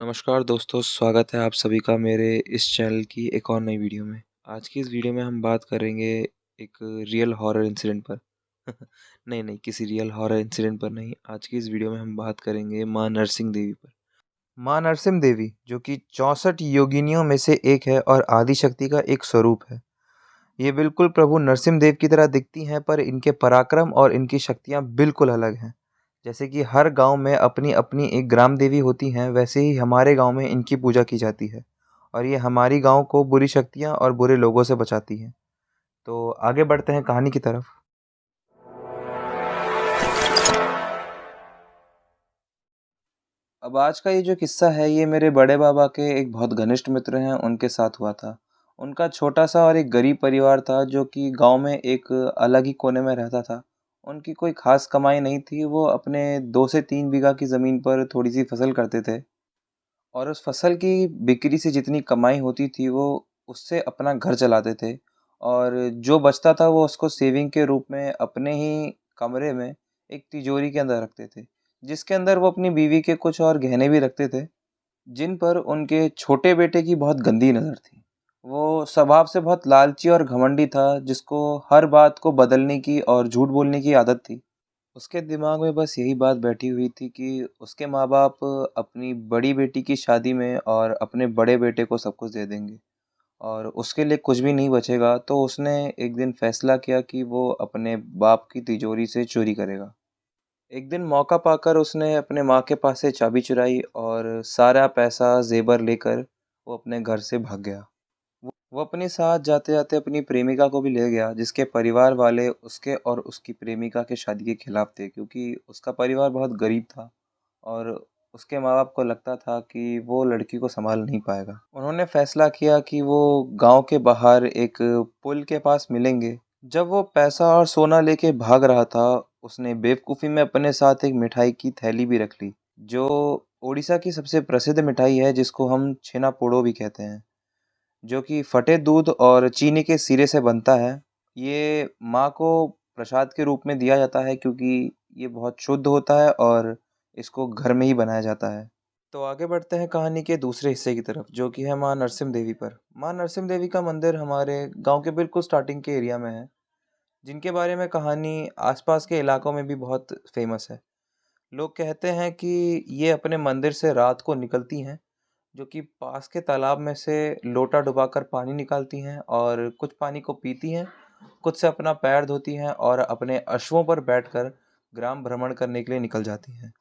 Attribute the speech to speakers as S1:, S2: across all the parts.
S1: नमस्कार दोस्तों, स्वागत है आप सभी का मेरे इस चैनल की एक और नई वीडियो में। आज की इस वीडियो में हम बात करेंगे एक रियल हॉरर इंसिडेंट पर। नहीं, किसी रियल हॉरर इंसिडेंट पर नहीं, आज की इस वीडियो में हम बात करेंगे माँ नरसिंह देवी पर। माँ नरसिम्हा देवी जो कि 64 योगिनियों में से एक है और आदिशक्ति का एक स्वरूप है। ये बिल्कुल प्रभु नरसिम्हा देव की तरह दिखती हैं, पर इनके पराक्रम और इनकी शक्तियाँ बिल्कुल अलग हैं। जैसे कि हर गांव में अपनी अपनी एक ग्राम देवी होती हैं, वैसे ही हमारे गांव में इनकी पूजा की जाती है और ये हमारी गांव को बुरी शक्तियां और बुरे लोगों से बचाती हैं। तो आगे बढ़ते हैं कहानी की तरफ। अब आज का ये जो किस्सा है, ये मेरे बड़े बाबा के एक बहुत घनिष्ठ मित्र हैं, उनके साथ हुआ था। उनका छोटा सा और एक गरीब परिवार था, जो कि गांव में एक अलग ही कोने में रहता था। उनकी कोई खास कमाई नहीं थी, वो अपने 2 से 3 बीघा की ज़मीन पर थोड़ी सी फसल करते थे और उस फसल की बिक्री से जितनी कमाई होती थी, वो उससे अपना घर चलाते थे और जो बचता था वो उसको सेविंग के रूप में अपने ही कमरे में एक तिजोरी के अंदर रखते थे, जिसके अंदर वो अपनी बीवी के कुछ और गहने भी रखते थे, जिन पर उनके छोटे बेटे की बहुत गंदी नज़र थी। वो स्वभाव से बहुत लालची और घमंडी था, जिसको हर बात को बदलने की और झूठ बोलने की आदत थी। उसके दिमाग में बस यही बात बैठी हुई थी कि उसके माँ-बाप अपनी बड़ी बेटी की शादी में और अपने बड़े बेटे को सब कुछ दे देंगे और उसके लिए कुछ भी नहीं बचेगा। तो उसने एक दिन फैसला किया कि वो अपने बाप की तिजोरी से चोरी करेगा। एक दिन मौका पाकर उसने अपने माँ के पास से चाबी चुराई और सारा पैसा ज़ेवर लेकर वो अपने घर से भाग गया। वो अपने साथ जाते-जाते अपनी प्रेमिका को भी ले गया, जिसके परिवार वाले उसके और उसकी प्रेमिका के शादी के खिलाफ थे, क्योंकि उसका परिवार बहुत गरीब था और उसके माँ-बाप को लगता था कि वो लड़की को संभाल नहीं पाएगा। उन्होंने फैसला किया कि वो गाँव के बाहर एक पुल के पास मिलेंगे। जब वो पैसा और सोना लेके भाग रहा था, उसने बेवकूफ़ी में अपने साथ एक मिठाई की थैली भी रख ली, जो ओडिशा की सबसे प्रसिद्ध मिठाई है, जिसको हम छेना पोड़ो भी कहते हैं। जो कि फटे दूध और चीनी के सिरे से बनता है। ये माँ को प्रसाद के रूप में दिया जाता है, क्योंकि ये बहुत शुद्ध होता है और इसको घर में ही बनाया जाता है। तो आगे बढ़ते हैं कहानी के दूसरे हिस्से की तरफ, जो कि है माँ नरसिम्हा देवी पर। माँ नरसिम्हा देवी का मंदिर हमारे गांव के बिल्कुल स्टार्टिंग के एरिया में है, जिनके बारे में कहानी आसपास के इलाकों में भी बहुत फेमस है। लोग कहते हैं कि ये अपने मंदिर से रात को निकलती हैं, जो कि पास के तालाब में से लोटा डुबाकर पानी निकालती हैं और कुछ पानी को पीती हैं, कुछ से अपना पैर धोती हैं और अपने अश्वों पर बैठकर ग्राम भ्रमण करने के लिए निकल जाती हैं।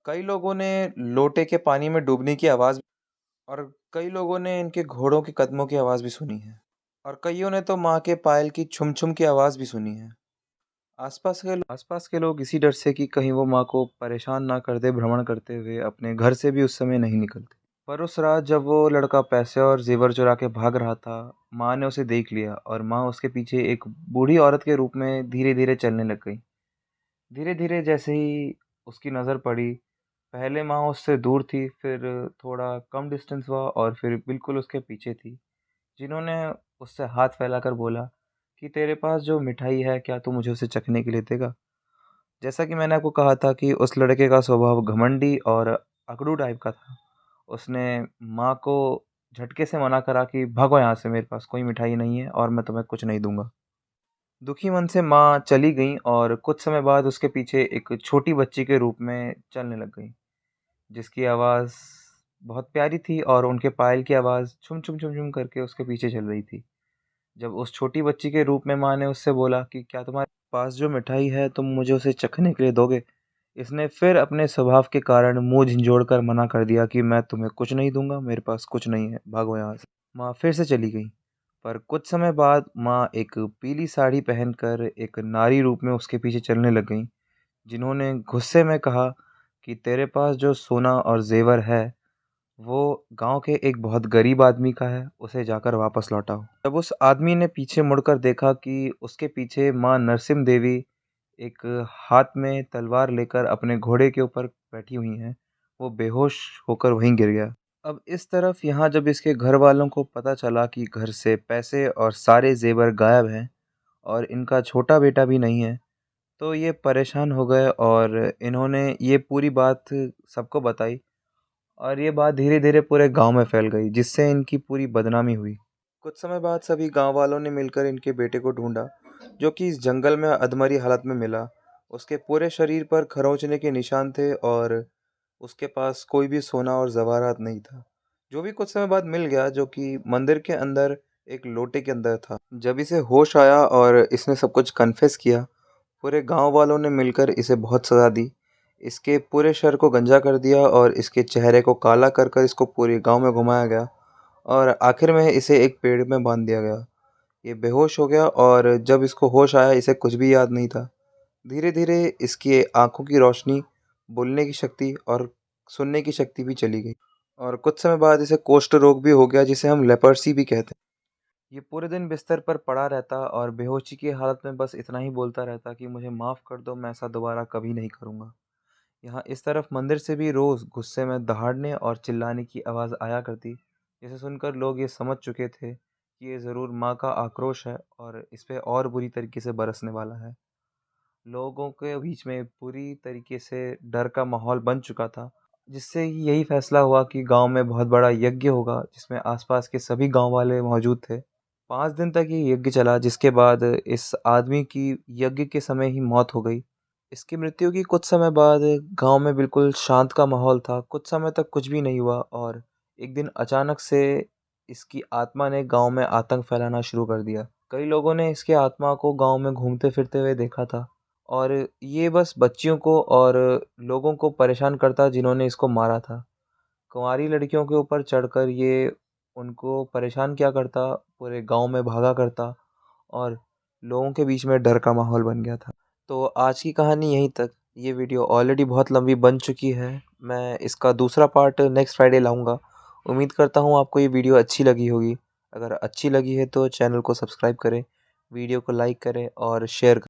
S1: कई लोगों ने लोटे के पानी में डूबने की आवाज़ और कई लोगों ने इनके घोड़ों के कदमों की आवाज़ भी सुनी है और कईयों ने तो माँ के पायल की छुम-छुम की आवाज़ भी सुनी है। आसपास के लोग इसी डर से कि कहीं वो माँ को परेशान ना कर दे, भ्रमण करते हुए अपने घर से भी उस समय नहीं निकलते। पर उस रात जब वो लड़का पैसे और ज़ेवर चुरा के भाग रहा था, माँ ने उसे देख लिया और माँ उसके पीछे एक बूढ़ी औरत के रूप में धीरे-धीरे चलने लग गई। धीरे-धीरे जैसे ही उसकी नज़र पड़ी, पहले माँ उससे दूर थी, फिर थोड़ा कम डिस्टेंस हुआ और फिर बिल्कुल उसके पीछे थी, जिन्होंने उससे हाथ फैलाकर बोला कि तेरे पास जो मिठाई है, क्या तू मुझे उसे चखने के लिए देगा? जैसा कि मैंने आपको कहा था कि उस लड़के का स्वभाव घमंडी और अकड़ू टाइप का था। उसने माँ को झटके से मना करा कि भागो यहाँ से, मेरे पास कोई मिठाई नहीं है और मैं तुम्हें कुछ नहीं दूँगा। दुखी मन से माँ चली गईं और कुछ समय बाद उसके पीछे एक छोटी बच्ची के रूप में चलने लग गईं, जिसकी आवाज़ बहुत प्यारी थी और उनके पायल की आवाज़ छुम छुम छुम छुम करके उसके पीछे चल रही थी। जब उस छोटी बच्ची के रूप में माँ ने उससे बोला कि क्या तुम्हारे पास जो मिठाई है, तुम मुझे उसे चखने के लिए दोगे? इसने फिर अपने स्वभाव के कारण मुँह झिंझोड़ कर मना कर दिया कि मैं तुम्हें कुछ नहीं दूँगा, मेरे पास कुछ नहीं है, भागो यहाँ से। माँ फिर से चली गई, पर कुछ समय बाद माँ एक पीली साड़ी पहनकर एक नारी रूप में उसके पीछे चलने लग गईं, जिन्होंने गुस्से में कहा कि तेरे पास जो सोना और ज़ेवर है, वो गाँव के एक बहुत गरीब आदमी का है, उसे जाकर वापस लौटाओ। जब उस आदमी ने पीछे मुड़कर देखा कि उसके पीछे माँ नरसिम्हा देवी एक हाथ में तलवार लेकर अपने घोड़े के ऊपर बैठी हुई हैं, वो बेहोश होकर वहीं गिर गया। अब इस तरफ यहाँ जब इसके घर वालों को पता चला कि घर से पैसे और सारे ज़ेवर गायब हैं और इनका छोटा बेटा भी नहीं है, तो ये परेशान हो गए और इन्होंने ये पूरी बात सबको बताई और ये बात धीरे-धीरे पूरे गाँव में फैल गई, जिससे इनकी पूरी बदनामी हुई। कुछ समय बाद सभी गाँव वालों ने मिलकर इनके बेटे को ढूँढा, जो कि इस जंगल में अधमरी हालत में मिला। उसके पूरे शरीर पर खरोंचने के निशान थे और उसके पास कोई भी सोना और ज़वारात नहीं था, जो भी कुछ समय बाद मिल गया, जो कि मंदिर के अंदर एक लोटे के अंदर था। जब इसे होश आया और इसने सब कुछ कन्फेस किया, पूरे गांव वालों ने मिलकर इसे बहुत सज़ा दी। इसके पूरे शर को गंजा कर दिया और इसके चेहरे को काला कर कर इसको पूरे गांव में घुमाया गया और आखिर में इसे एक पेड़ में बांध दिया गया। ये बेहोश हो गया और जब इसको होश आया इसे कुछ भी याद नहीं था। धीरे-धीरे इसकी आँखों की रोशनी, बोलने की शक्ति और सुनने की शक्ति भी चली गई और कुछ समय बाद इसे कुष्ठ रोग भी हो गया, जिसे हम लेपर्सी भी कहते हैं। ये पूरे दिन बिस्तर पर पड़ा रहता और बेहोशी की हालत में बस इतना ही बोलता रहता कि मुझे माफ़ कर दो, मैं ऐसा दोबारा कभी नहीं करूँगा। यहाँ इस तरफ मंदिर से भी रोज़ गुस्से में दहाड़ने और चिल्लाने की आवाज़ आया करती, जिसे सुनकर लोग ये समझ चुके थे कि ये ज़रूर माँ का आक्रोश है और इस पे और बुरी तरीके से बरसने वाला है। लोगों के बीच में पूरी तरीके से डर का माहौल बन चुका था, जिससे यही फैसला हुआ कि गांव में बहुत बड़ा यज्ञ होगा, जिसमें आसपास के सभी गांव वाले मौजूद थे। 5 दिन तक ये यज्ञ चला, जिसके बाद इस आदमी की यज्ञ के समय ही मौत हो गई। इसकी मृत्यु की कुछ समय बाद गांव में बिल्कुल शांत का माहौल था। कुछ समय तक कुछ भी नहीं हुआ और एक दिन अचानक से इसकी आत्मा ने गांव में आतंक फैलाना शुरू कर दिया। कई लोगों ने इसकी आत्मा को गांव में घूमते फिरते हुए देखा था और ये बस बच्चियों को और लोगों को परेशान करता जिन्होंने इसको मारा था। कुंवारी लड़कियों के ऊपर चढ़कर ये उनको परेशान किया करता, पूरे गांव में भागा करता और लोगों के बीच में डर का माहौल बन गया था। तो आज की कहानी यहीं तक। ये वीडियो ऑलरेडी बहुत लंबी बन चुकी है। मैं इसका दूसरा पार्ट नेक्स्ट फ्राइडे लाऊंगा। उम्मीद करता हूँ आपको ये वीडियो अच्छी लगी होगी। अगर अच्छी लगी है तो चैनल को सब्सक्राइब करें, वीडियो को लाइक करें और शेयर करें।